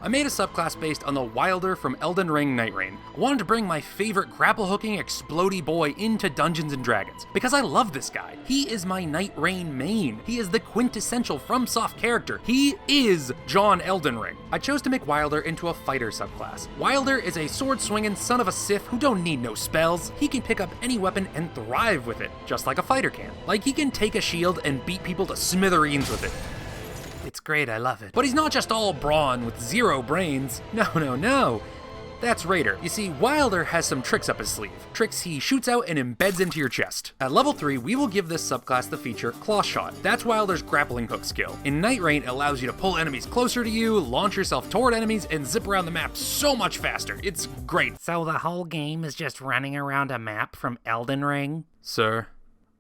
I made a subclass based on the Wylder from Elden Ring Nightreign. I wanted to bring my favorite grapple-hooking explodey boy into Dungeons & Dragons, because I love this guy. He is my Nightreign main. He is the quintessential FromSoft character. He is John Elden Ring. I chose to make Wylder into a fighter subclass. Wylder is a sword-swinging son of a Sith who don't need no spells. He can pick up any weapon and thrive with it, just like a fighter can. Like he can take a shield and beat people to smithereens with it. It's great, I love it. But he's not just all brawn with zero brains. No. That's Raider. You see, Wylder has some tricks up his sleeve. Tricks he shoots out and embeds into your chest. At level 3, we will give this subclass the feature Claw Shot. That's Wylder's grappling hook skill. In Nightreign, it allows you to pull enemies closer to you, launch yourself toward enemies, and zip around the map so much faster. It's great. So the whole game is just running around a map from Elden Ring? Sir,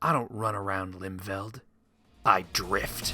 I don't run around Limveld. I drift.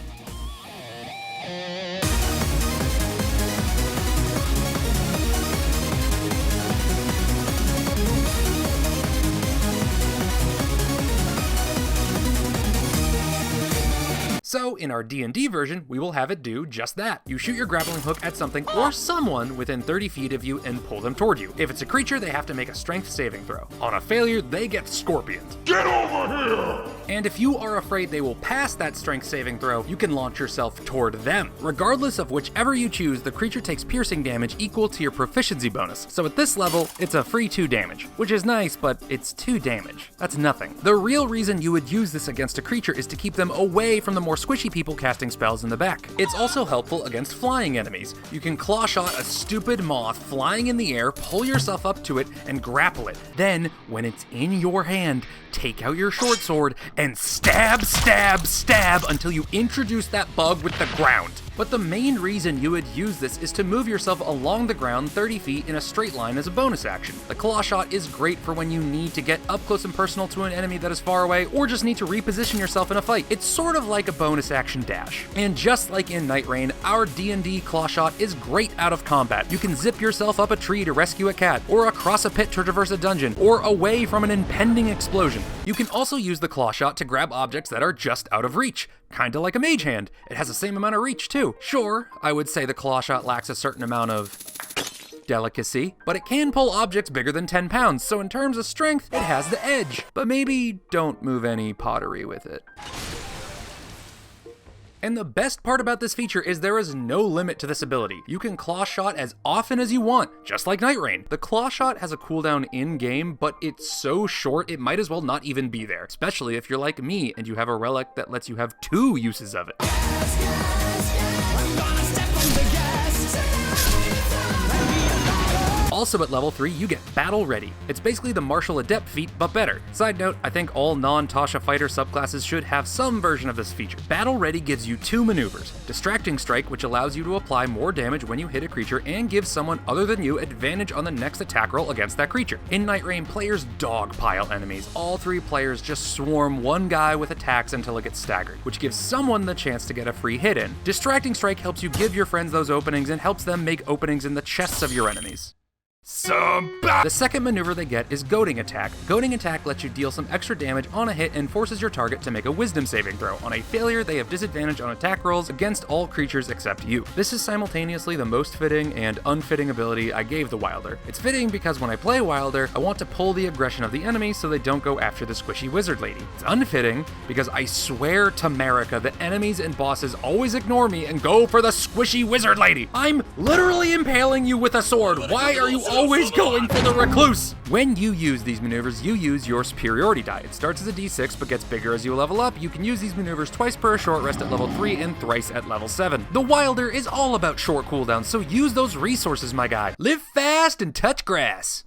So, in our D&D version, we will have it do just that. You shoot your grappling hook at something or someone within 30 feet of you and pull them toward you. If it's a creature, they have to make a strength saving throw. On a failure, they get scorpions. Get over here! And if you are afraid they will pass that strength saving throw, you can launch yourself toward them. Regardless of whichever you choose, the creature takes piercing damage equal to your proficiency bonus. So at this level, it's a free 2 damage, which is nice, but it's 2 damage. That's nothing. The real reason you would use this against a creature is to keep them away from the more squishy people casting spells in the back. It's also helpful against flying enemies. You can claw shot a stupid moth flying in the air, pull yourself up to it, and grapple it. Then, when it's in your hand, take out your short sword and stab until you introduce that bug with the ground. But the main reason you would use this is to move yourself along the ground 30 feet in a straight line as a bonus action. The claw shot is great for when you need to get up close and personal to an enemy that is far away, or just need to reposition yourself in a fight. It's sort of like a bonus action dash. And just like in Nightreign, our D&D claw shot is great out of combat. You can zip yourself up a tree to rescue a cat, or across a pit to traverse a dungeon, or away from an impending explosion. You can also use the claw shot to grab objects that are just out of reach. Kinda like a mage hand. It has the same amount of reach too. Sure, I would say the claw shot lacks a certain amount of delicacy, but it can pull objects bigger than 10 pounds, so in terms of strength, it has the edge. But maybe don't move any pottery with it. And the best part about this feature is there is no limit to this ability. You can claw shot as often as you want, just like Nightreign. The claw shot has a cooldown in-game, but it's so short it might as well not even be there, especially if you're like me and you have a relic that lets you have 2 uses of it. Also at level 3, you get Battle Ready. It's basically the Martial Adept feat, but better. Side note, I think all non-Tasha fighter subclasses should have some version of this feature. Battle Ready gives you 2 maneuvers. Distracting Strike, which allows you to apply more damage when you hit a creature and gives someone other than you advantage on the next attack roll against that creature. In Nightreign, players dogpile enemies. All 3 players just swarm one guy with attacks until it gets staggered, which gives someone the chance to get a free hit in. Distracting Strike helps you give your friends those openings and helps them make openings in the chests of your enemies. The second maneuver they get is Goading Attack. Goading Attack lets you deal some extra damage on a hit and forces your target to make a wisdom saving throw. On a failure, they have disadvantage on attack rolls against all creatures except you. This is simultaneously the most fitting and unfitting ability I gave the Wylder. It's fitting because when I play Wylder, I want to pull the aggression of the enemy so they don't go after the squishy wizard lady. It's unfitting because I swear to America that enemies and bosses always ignore me and go for the squishy wizard lady. I'm literally impaling you with a sword. Why are you always going for the recluse? When you use these maneuvers, you use your superiority die. It starts as a d6 but gets bigger as you level up. You can use these maneuvers twice per short rest at level 3 and thrice at level 7. The Wylder is all about short cooldowns, so use those resources, my guy. Live fast and touch grass.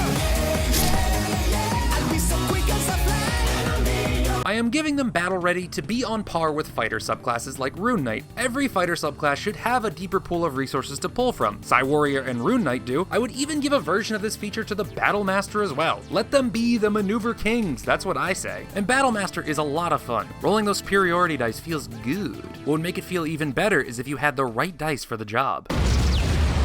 I am giving them Battle Ready to be on par with fighter subclasses like Rune Knight. Every fighter subclass should have a deeper pool of resources to pull from. Psy Warrior and Rune Knight do. I would even give a version of this feature to the Battle Master as well. Let them be the maneuver kings, that's what I say. And Battle Master is a lot of fun. Rolling those superiority dice feels good. What would make it feel even better is if you had the right dice for the job.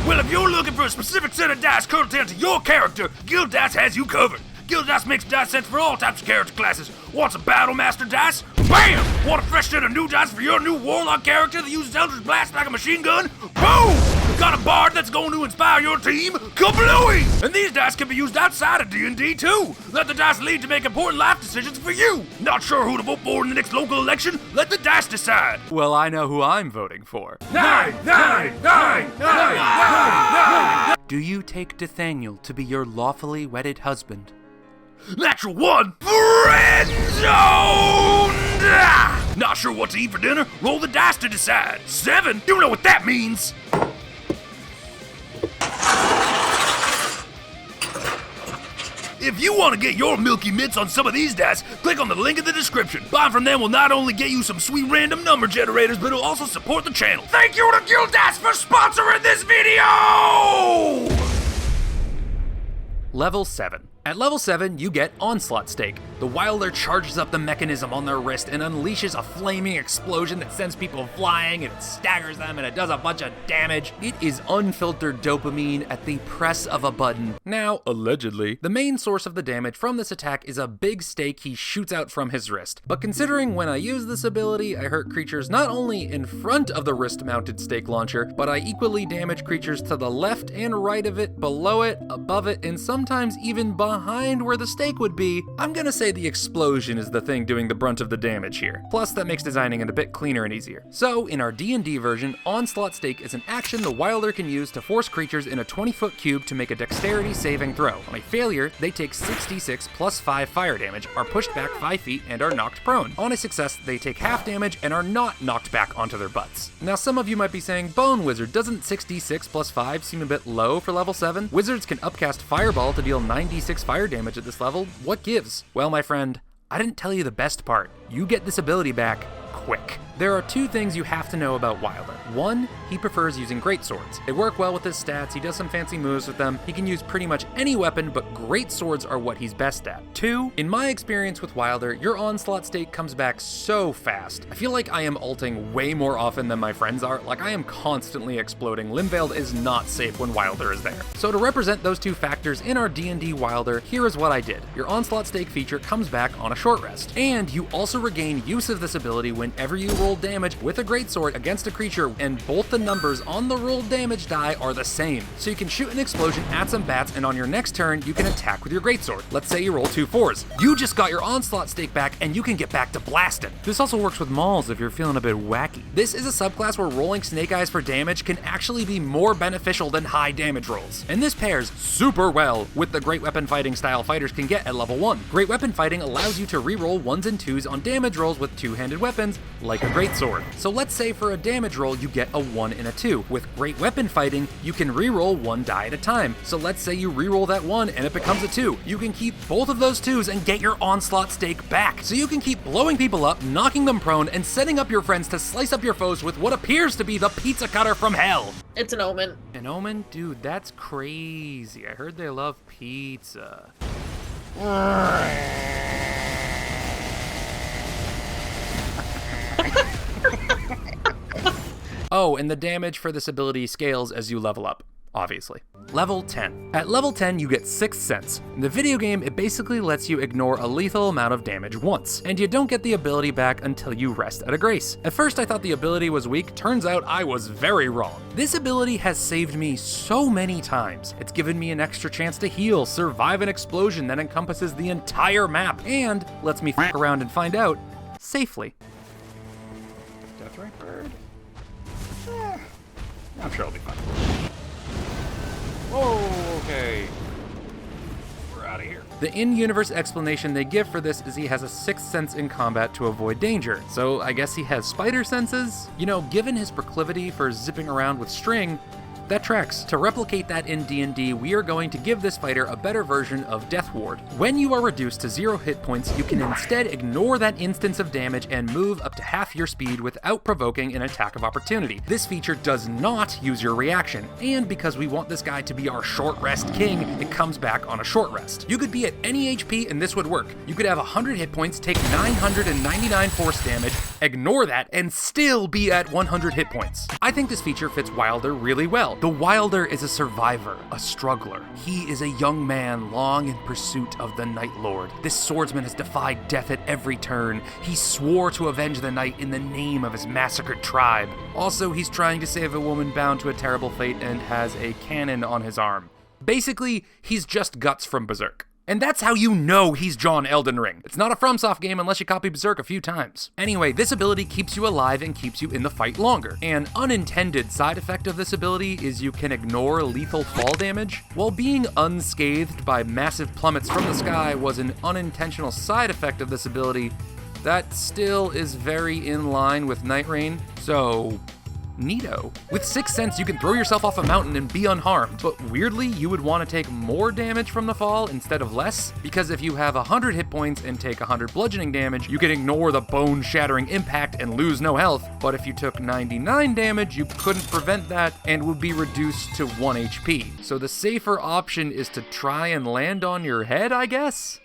Well, if you're looking for a specific set of dice curled down to your character, Guild Dice has you covered. Guild Dice makes dice sets for all types of character classes. Want some Battle Master dice? Bam! Want a fresh set of new dice for your new Warlock character that uses Eldritch Blast like a machine gun? Boom! Got a bard that's going to inspire your team? Kablooey! And these dice can be used outside of D&D too. Let the dice lead to make important life decisions for you. Not sure who to vote for in the next local election? Let the dice decide. Well, I know who I'm voting for. 9, 9, 9, 9. Do you take Nathaniel to be your lawfully wedded husband? Natural 1. Friend zoned! Not sure what to eat for dinner? Roll the dice to decide. 7. You know what that means. If you want to get your milky mitts on some of these dice, click on the link in the description. Buying from them will not only get you some sweet random number generators, but it'll also support the channel. Thank you to Guild Dice for sponsoring this video! Level 7. At level 7, you get Onslaught Stake. The Wylder charges up the mechanism on their wrist and unleashes a flaming explosion that sends people flying, and it staggers them, and it does a bunch of damage. It is unfiltered dopamine at the press of a button. Now, allegedly, the main source of the damage from this attack is a big stake he shoots out from his wrist. But considering when I use this ability, I hurt creatures not only in front of the wrist-mounted stake launcher, but I equally damage creatures to the left and right of it, below it, above it, and sometimes even behind where the stake would be. I'm gonna say the explosion is the thing doing the brunt of the damage here. Plus, that makes designing it a bit cleaner and easier. So, in our D&D version, Onslaught Stake is an action the Wylder can use to force creatures in a 20-foot cube to make a dexterity saving throw. On a failure, they take 6d6 plus 5 fire damage, are pushed back 5 feet, and are knocked prone. On a success, they take half damage and are not knocked back onto their butts. Now, some of you might be saying, Bone Wizard, doesn't 6d6 plus 5 seem a bit low for level 7? Wizards can upcast Fireball to deal 9d6 fire damage at this level. What gives? Well, my friend, I didn't tell you the best part. You get this ability back quick. There are 2 things you have to know about Wylder. 1, he prefers using greatswords. They work well with his stats, he does some fancy moves with them, he can use pretty much any weapon, but greatswords are what he's best at. 2, in my experience with Wylder, your Onslaught Stake comes back so fast. I feel like I am ulting way more often than my friends are, like I am constantly exploding. Limveiled is not safe when Wylder is there. So to represent those 2 factors in our D&D Wylder, here is what I did. Your Onslaught Stake feature comes back on a short rest, and you also regain use of this ability whenever you roll damage with a greatsword against a creature, and both the numbers on the rolled damage die are the same. So you can shoot an explosion at some bats, and on your next turn, you can attack with your greatsword. Let's say you roll 2 4s. You just got your Onslaught Stake back, and you can get back to blasting. This also works with mauls if you're feeling a bit wacky. This is a subclass where rolling snake eyes for damage can actually be more beneficial than high damage rolls. And this pairs super well with the great weapon fighting style fighters can get at level 1. Great weapon fighting allows you to reroll 1s and 2s on damage rolls with 2-handed weapons, like a greatsword. So let's say for a damage roll, you get a 1 and a 2. With great weapon fighting, you can reroll 1 die at a time. So let's say you reroll that 1 and it becomes a 2. You can keep both of those 2s and get your Onslaught Stake back. So you can keep blowing people up, knocking them prone, and setting up your friends to slice up your foes with what appears to be the pizza cutter from hell. It's an omen. An omen? Dude, that's crazy. I heard they love pizza. Oh, and the damage for this ability scales as you level up, obviously. Level 10. At level 10, you get Sixth Sense. In the video game, it basically lets you ignore a lethal amount of damage once, and you don't get the ability back until you rest at a grace. At first, I thought the ability was weak. Turns out I was very wrong. This ability has saved me so many times. It's given me an extra chance to heal, survive an explosion that encompasses the entire map, and lets me fuck around and find out safely. Deathray bird? I'm sure I'll be fine. Whoa, okay. We're out of here. The in-universe explanation they give for this is he has a 6th sense in combat to avoid danger. So I guess he has spider senses? You know, given his proclivity for zipping around with string, that tracks. To replicate that in D&D, we are going to give this fighter a better version of Death Ward. When you are reduced to 0 hit points, you can instead ignore that instance of damage and move up to half your speed without provoking an attack of opportunity. This feature does not use your reaction, and because we want this guy to be our short rest king, it comes back on a short rest. You could be at any HP and this would work. You could have 100 hit points, take 999 force damage, ignore that, and still be at 100 hit points. I think this feature fits Wylder really well. The Wylder is a survivor, a struggler. He is a young man long in pursuit of the Night Lord. This swordsman has defied death at every turn. He swore to avenge the night in the name of his massacred tribe. Also, he's trying to save a woman bound to a terrible fate and has a cannon on his arm. Basically, he's just Guts from Berserk. And that's how you know he's John Elden Ring. It's not a FromSoft game unless you copy Berserk a few times. Anyway, this ability keeps you alive and keeps you in the fight longer. An unintended side effect of this ability is you can ignore lethal fall damage. While being unscathed by massive plummets from the sky was an unintentional side effect of this ability, that still is very in line with Nightreign, so neato. With Sixth Sense, you can throw yourself off a mountain and be unharmed, but weirdly, you would want to take more damage from the fall instead of less, because if you have 100 hit points and take 100 bludgeoning damage, you can ignore the bone-shattering impact and lose no health, but if you took 99 damage, you couldn't prevent that and would be reduced to 1 HP. So the safer option is to try and land on your head, I guess?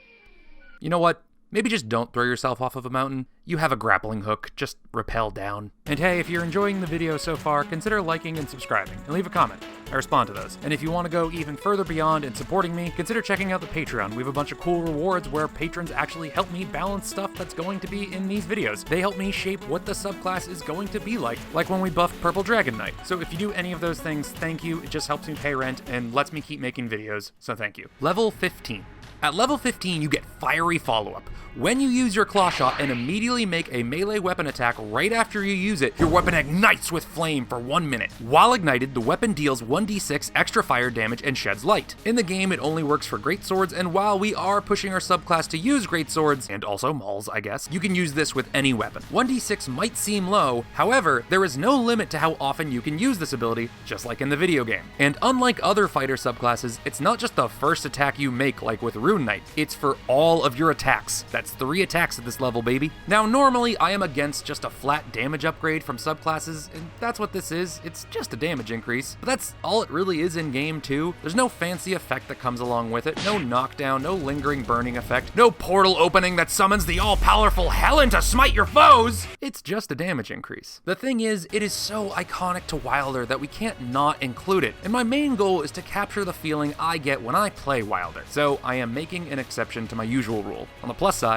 You know what? Maybe just don't throw yourself off of a mountain. You have a grappling hook, just rappel down. And hey, if you're enjoying the video so far, consider liking and subscribing, and leave a comment. I respond to those. And if you want to go even further beyond and supporting me, consider checking out the Patreon. We have a bunch of cool rewards where patrons actually help me balance stuff that's going to be in these videos. They help me shape what the subclass is going to be like when we buffed Purple Dragon Knight. So if you do any of those things, thank you. It just helps me pay rent and lets me keep making videos, so thank you. Level 15. At level 15, you get Fiery Follow-Up. When you use your Claw Shot and immediately make a melee weapon attack right after you use it, your weapon ignites with flame for 1 minute. While ignited, the weapon deals 1d6 extra fire damage and sheds light. In the game, it only works for greatswords, and while we are pushing our subclass to use greatswords, and also mauls, I guess, you can use this with any weapon. 1d6 might seem low, however, there is no limit to how often you can use this ability, just like in the video game. And unlike other fighter subclasses, it's not just the first attack you make like with Rune Knight, it's for all of your attacks. That's 3 attacks at this level, baby. Now, normally I am against just a flat damage upgrade from subclasses, and that's what this is. It's just a damage increase, but that's all it really is in game too. There's no fancy effect that comes along with it, no knockdown, no lingering burning effect, no portal opening that summons the all-powerful Helen to smite your foes. It's just a damage increase. The thing is, it is so iconic to Wylder that we can't not include it, and my main goal is to capture the feeling I get when I play Wylder, so I am making an exception to my usual rule. On the plus side,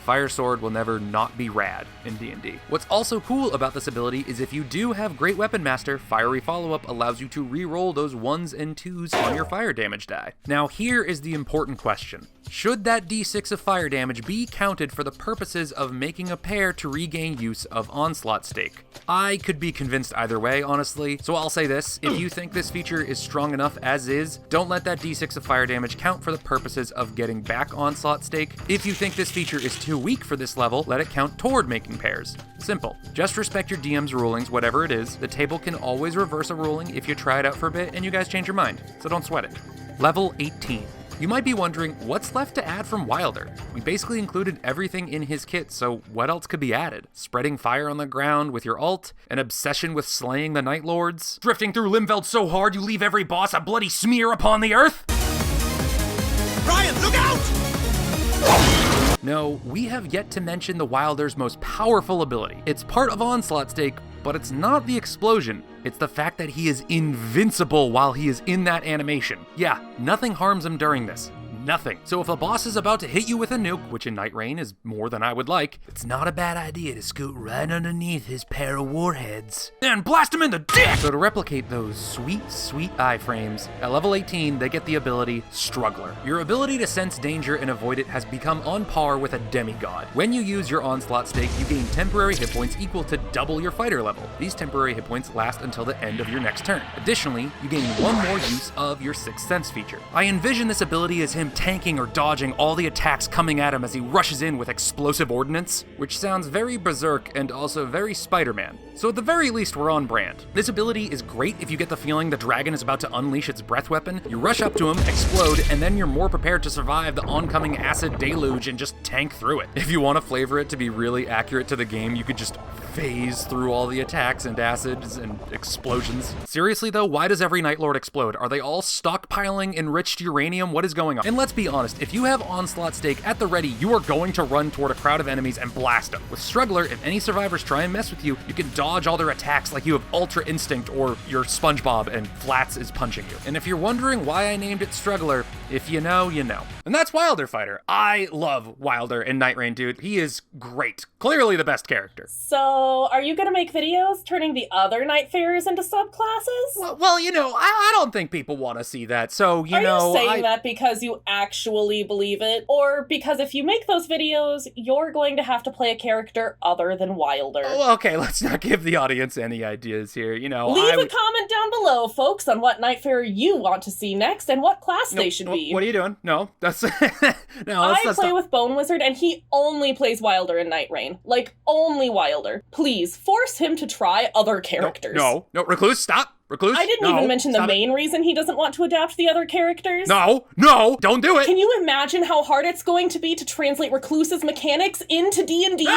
Fire Sword will never not be rad in D&D. What's also cool about this ability is if you do have Great Weapon Master, Fiery Follow-Up allows you to re-roll those 1s and 2s on your fire damage die. Now here is the important question. Should that d6 of fire damage be counted for the purposes of making a pair to regain use of Onslaught Stake? I could be convinced either way, honestly, so I'll say this. If you think this feature is strong enough as is, don't let that d6 of fire damage count for the purposes of getting back Onslaught Stake. If you think this feature is too weak for this level, let it count toward making pairs. Simple. Just respect your DM's rulings, whatever it is. The table can always reverse a ruling if you try it out for a bit and you guys change your mind, so don't sweat it. Level 18. You might be wondering, what's left to add from Wylder? We basically included everything in his kit, so what else could be added? Spreading fire on the ground with your ult? An obsession with slaying the Night Lords? Drifting through Limfeld so hard you leave every boss a bloody smear upon the earth? Ryan, look out! No, we have yet to mention the Wylder's most powerful ability. It's part of Onslaught Stake, but it's not the explosion. It's the fact that he is invincible while he is in that animation. Yeah, nothing harms him during this. Nothing. So if a boss is about to hit you with a nuke, which in Nightreign is more than I would like, it's not a bad idea to scoot right underneath his pair of warheads and blast him in the dick! So to replicate those sweet, sweet iframes, at level 18, they get the ability Struggler. Your ability to sense danger and avoid it has become on par with a demigod. When you use your Onslaught Stake, you gain temporary hit points equal to double your fighter level. These temporary hit points last until the end of your next turn. Additionally, you gain 1 more use of your Sixth Sense feature. I envision this ability as him tanking or dodging all the attacks coming at him as he rushes in with explosive ordnance, which sounds very Berserk and also very Spider-Man. so at the very least we're on brand. This ability is great if you get the feeling the dragon is about to unleash its breath weapon. You rush up to him, explode, and then you're more prepared to survive the oncoming acid deluge and just tank through it. If you want to flavor it to be really accurate to the game, you could just phase through all the attacks and acids and explosions. Seriously though, why does every Night Lord explode? Are they all stockpiling enriched uranium? What is going on? And let's be honest, if you have Onslaught Stake at the ready, you are going to run toward a crowd of enemies and blast them. With Struggler, if any survivors try and mess with you, you can dodge all their attacks like you have Ultra Instinct or you're SpongeBob and Flats is punching you. And if you're wondering why I named it Struggler, if you know, you know. And that's Wylder Fighter. I love Wylder in Nightreign, dude. He is great. Clearly the best character. So, are you gonna make videos turning the other Nightfarers into subclasses? Well, you know, I don't think people want to see that, so, you know... Are you saying that because you actually believe it? Or because if you make those videos, you're going to have to play a character other than Wylder? Oh, okay, let's not give the audience any ideas here, you know. Leave a comment down below, folks, on what Nightfarer you want to see next and what class they should be. What are you doing? No, that's... I play with Bone Wizard, and he only plays Wylder in Nightreign. Like, only Wylder. Please, force him to try other characters. No, Recluse, stop! Recluse, I didn't even mention the main reason he doesn't want to adapt the other characters. No, don't do it! Can you imagine how hard it's going to be to translate Recluse's mechanics into D&D?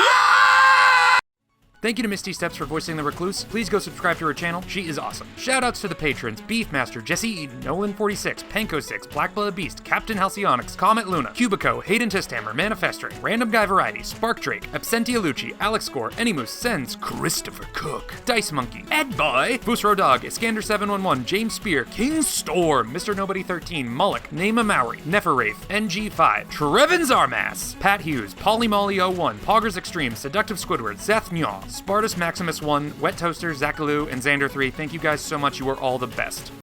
Thank you to Misty Steps for voicing the Recluse. Please go subscribe to her channel. She is awesome. Shoutouts to the patrons: Beefmaster, Jesse Eden, Nolan46, Panko6, Blackblood Beast, Captain Halcyonics, Comet Luna, Cubico, Hayden Tisthammer, Manifestring, Random Guy Variety, Spark Drake, Absentia Lucci, Alex Gore, Anymoose, Sens, Christopher Cook, Dice Monkey, Ed Boy, Fusro Dog, Iskander711, James Spear, King Storm, Mr. Nobody 13, Mullock, Nema Maori, Neferwraith, NG5, Trevin Zarmas, Pat Hughes, Polymolly01, Poggers Extreme, Seductive Squidward, Seth Nyaw, Spartus Maximus 1, Wet Toaster, Zachaloo, and Xander 3. Thank you guys so much. You are all the best.